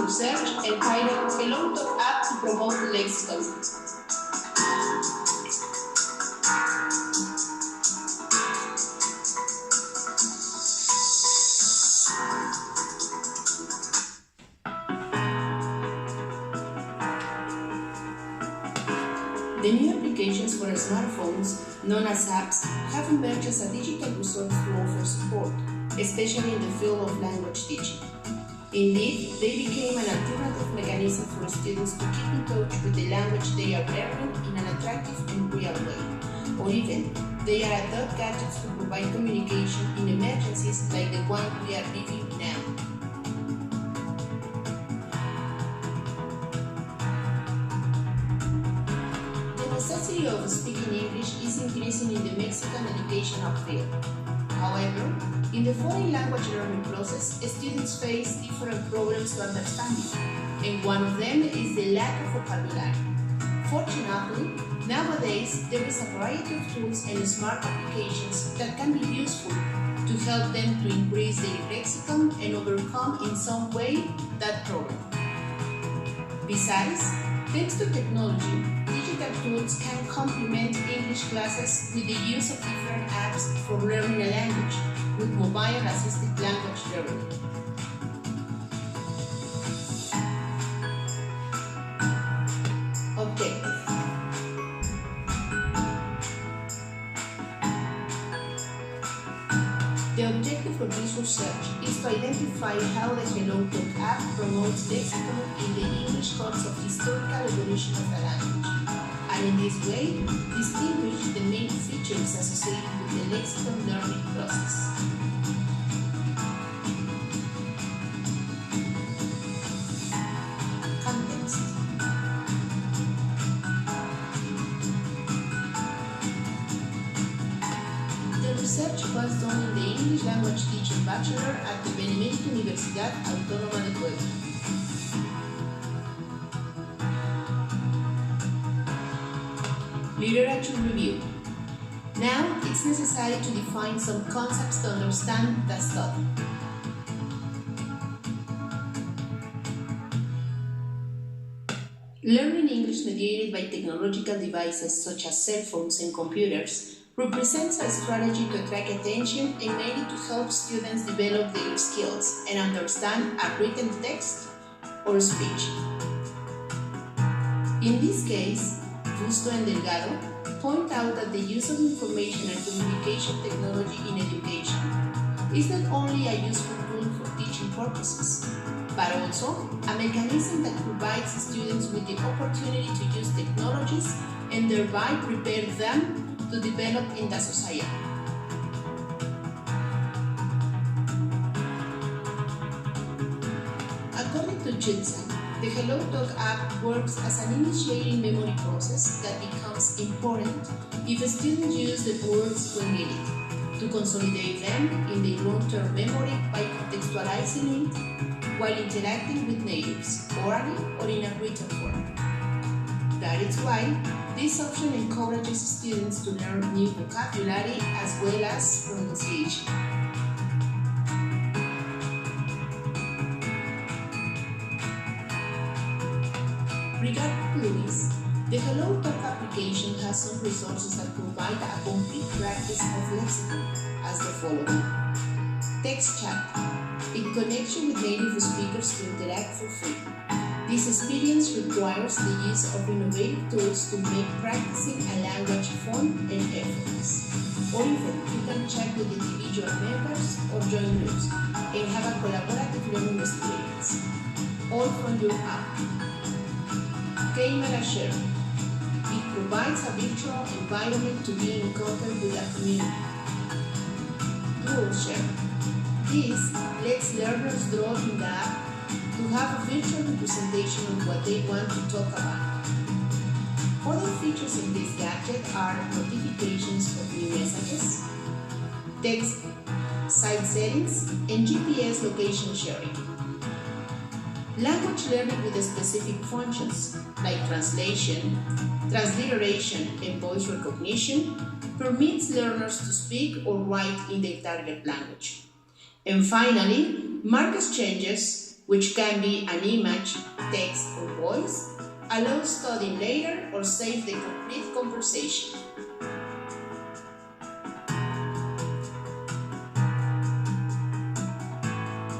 research entitled Hello Talk App to Promote Lexicon. The new applications for smartphones, known as apps, have emerged as a digital resource to offer support, especially in the field of language teaching. Indeed, they became an alternative mechanism for students to keep in touch with the language they are learning in an attractive and real way. Or even, they are adult gadgets to provide communication in emergencies like the one we are living now. The necessity of speaking English is increasing in the Mexican educational field. However, in the foreign language learning process, students face different problems to understanding, and one of them is the lack of vocabulary. Fortunately, nowadays there is a variety of tools and smart applications that can be useful to help them to increase their lexicon and overcome in some way that problem. Besides, thanks to technology, digital tools can complement English classes with the use of different apps for learning a language with mobile-assisted language learning. Objective. The objective of this research is to identify how the Hello Talk app promotes lexicon in the English course of historical evolution of the language, and in this way, distinguish the main features associated with the lexicon learning process. Context. The research was done in the English Language Teaching Bachelor at the Benemérita Universidad, Autónoma de Puebla. Literature review. Now, it's necessary to define some concepts to understand the study. Learning English mediated by technological devices such as cell phones and computers represents a strategy to attract attention and mainly to help students develop their skills and understand a written text or speech. In this case, Busto and Delgado point out that the use of information and communication technology in education is not only a useful tool for teaching purposes, but also a mechanism that provides students with the opportunity to use technologies and thereby prepare them to develop in the society. According to Judson, the Hello Talk app works as an initiating memory process that becomes important if students use the words when needed, to consolidate them in their long-term memory by contextualizing it while interacting with natives, orally or in a written form. That is why this option encourages students to learn new vocabulary as well as pronunciation. Regarding Lewis, the Hello Talk application has some resources that provide a complete practice of lexicon as the following. Text chat, in connection with native speakers to interact for free. This experience requires the use of innovative tools to make practicing a language fun and effortless. Or even, you can chat with individual members or join groups and have a collaborative learning experience, all from your app. Camera share. It provides a virtual environment to be in contact with a community. Dual share. This lets learners draw in the app to have a virtual representation of what they want to talk about. Other features in this gadget are notifications of new messages, text, site settings, and GPS location sharing. Language learning with specific functions like translation, transliteration, and voice recognition permits learners to speak or write in their target language. And finally, mark exchanges which can be an image, text, or voice, allows studying later or save the complete conversation.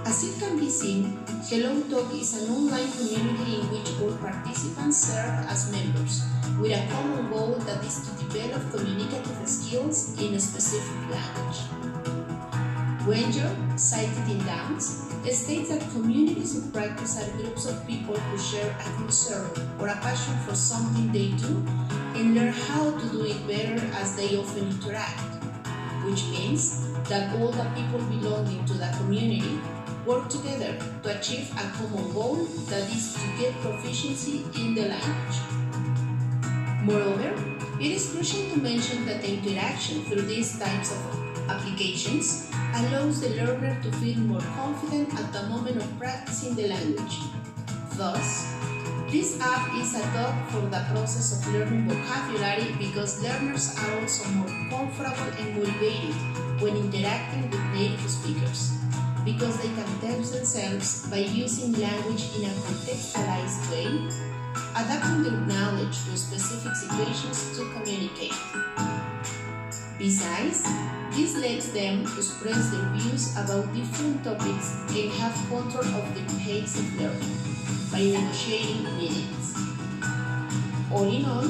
As it can be seen, Hello Talk is an online community in which all participants serve as members, with a common goal that is to develop communicative skills in a specific language. Wenger, cited in Downs, states that communities of practice are groups of people who share a concern or a passion for something they do and learn how to do it better as they often interact, which means that all the people belonging to the community work together to achieve a common goal that is to get proficiency in the language. Moreover, it is crucial to mention that the interaction through these types of applications allows the learner to feel more confident at the moment of practicing the language. Thus, this app is a tool for the process of learning vocabulary because learners are also more comfortable and motivated when interacting with native speakers, because they can test themselves by using language in a contextualized way, adapting their knowledge to specific situations to communicate. Besides, this lets them express their views about different topics and have control of the pace of learning by negotiating minutes. All in all,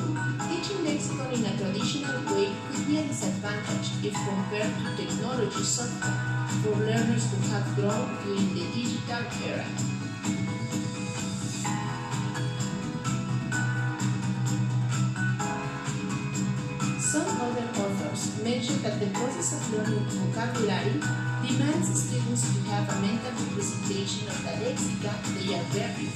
teaching Lexicon in a traditional way could be a disadvantage if compared to technology software for learners who have grown during the digital era. Some other authors mention that the process of learning vocabulary demands students to have a mental representation of the lexicon they are learning,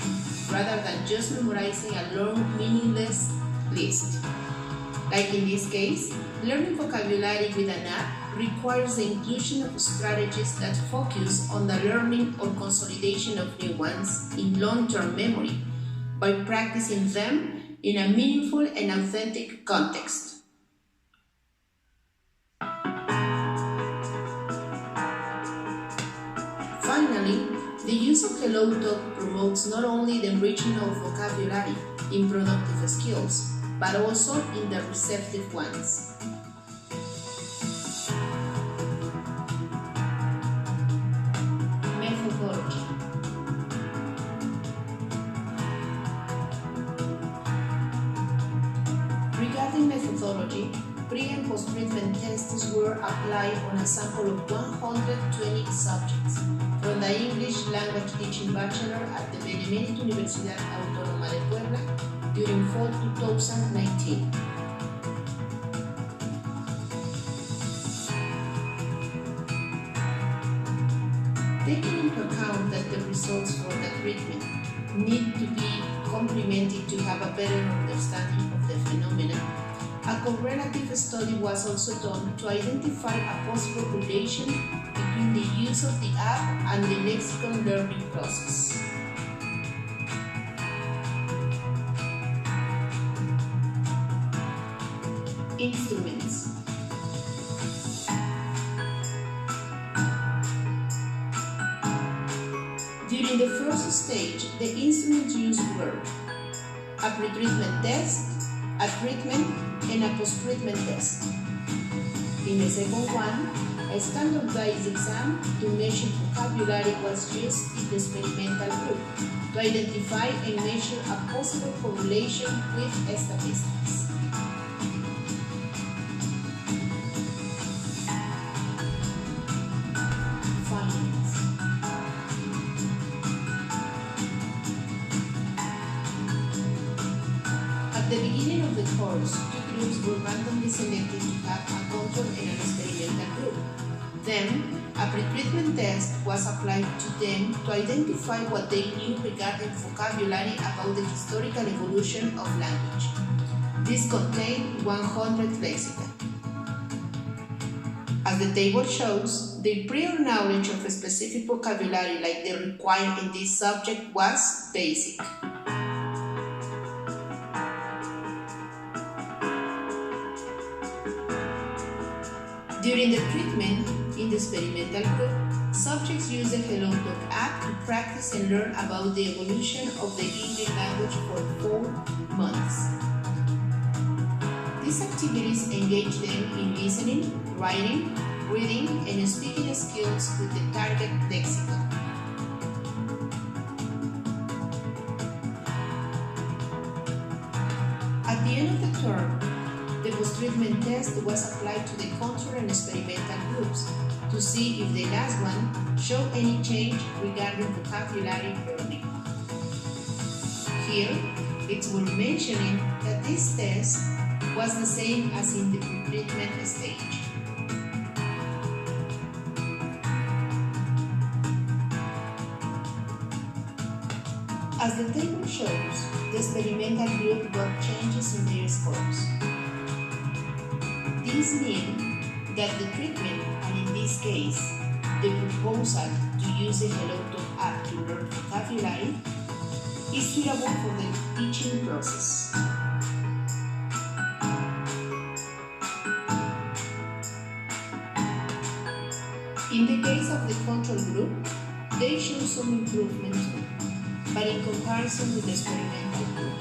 rather than just memorizing a long, meaningless list. Like in this case, learning vocabulary with an app requires the inclusion of strategies that focus on the learning or consolidation of new ones in long-term memory by practicing them in a meaningful and authentic context. Finally, the use of Hello Talk promotes not only the enriching of vocabulary in productive skills, but also in the receptive ones. Methodology. Regarding methodology, pre- and post-treatment tests were applied on a sample of 120 subjects from the English Language Teaching Bachelor at the Benemérita Universidad Autónoma de Puebla during fall 2019. Taking into account that the results for the treatment need to be complemented to have a better understanding of the phenomena, a correlative study was also done to identify a possible relation between the use of the app and the lexicon learning process. Instruments. During the first stage, the instruments used were a pre-treatment test, a treatment, and a post-treatment test. In the second one, a standardized exam to measure vocabulary was used in the experimental group to identify and measure a possible correlation with statistics. Findings. At the beginning of the course, two groups were randomly selected to have a control and an experimental group. Then, a pre-treatment test was applied to them to identify what they knew regarding vocabulary about the historical evolution of language. This contained 100 lexicon. As the table shows, the prior knowledge of a specific vocabulary like the required in this subject was basic. During the treatment, In the experimental group, subjects use the Hello Talk app to practice and learn about the evolution of the English language for 4 months. These activities engage them in listening, writing, reading, and speaking skills with the target lexicon. At the end of the term, the post-treatment test was applied to the control and experimental groups to see if the last one showed any change regarding vocabulary learning. Here, it's worth mentioning that this test was the same as in the pre-treatment stage. As the table shows, the experimental group got changes in their scores. These mean that the treatment, and in this case, the proposal to use the Hello Talk app to learn vocabulary, is suitable for the teaching process. In the case of the control group, they show some improvement too, but in comparison with the experimental group,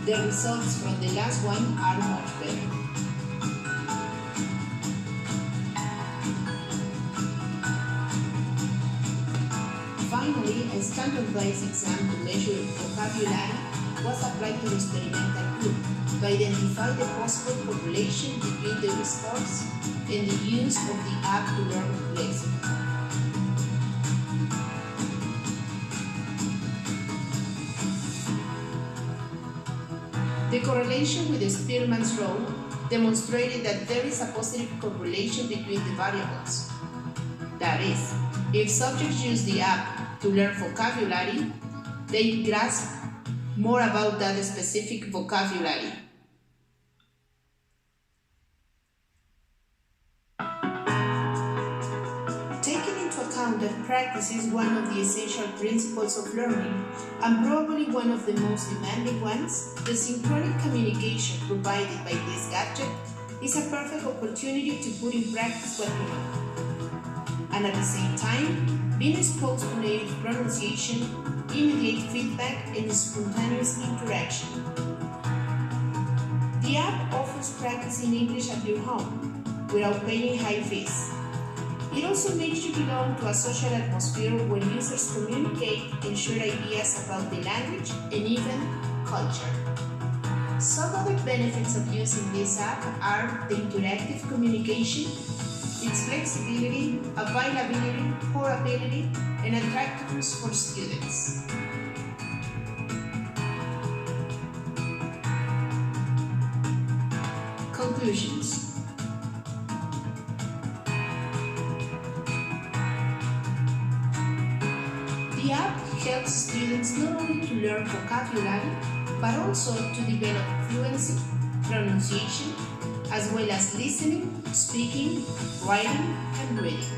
the results from the last one are much better. Finally, a standardized exam to measure vocabulary was applied to the experimental group to identify the possible correlation between the scores and the use of the app to learn lexicon. The correlation with the Spearman's rule demonstrated that there is a positive correlation between the variables. That is, if subjects use the app to learn vocabulary, they grasp more about that specific vocabulary. Taking into account that practice is one of the essential principles of learning, and probably one of the most demanding ones, the synchronic communication provided by this gadget is a perfect opportunity to put in practice what we know. And at the same time, being exposed to native pronunciation, immediate feedback, and spontaneous interaction. The app offers practicing English at your home without paying high fees. It also makes you belong to a social atmosphere where users communicate and share ideas about the language and even culture. Some other benefits of using this app are the interactive communication, its flexibility, availability, portability, and attractiveness for students. Conclusions. The app helps students not only to learn vocabulary, but also to develop fluency, pronunciation, as well as listening, speaking, writing, and reading.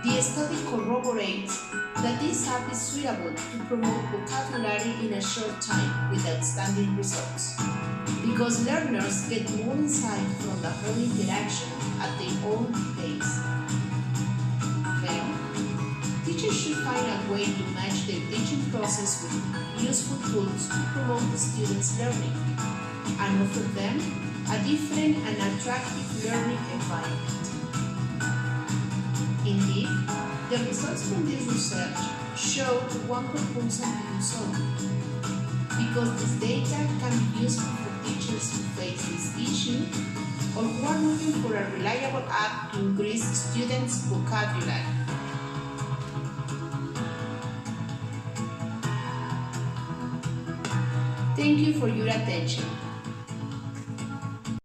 The study corroborates that this app is suitable to promote vocabulary in a short time with outstanding results, because learners get more insight from the whole interaction at their own pace. Well, teachers should find a way to match their teaching process with useful tools to promote the students' learning and offer them a different and attractive learning environment. Indeed, the results from this research show one proposal to do so, because this data can be useful for teachers who face this issue or who are looking for a reliable app to increase students' vocabulary. Thank you for your attention.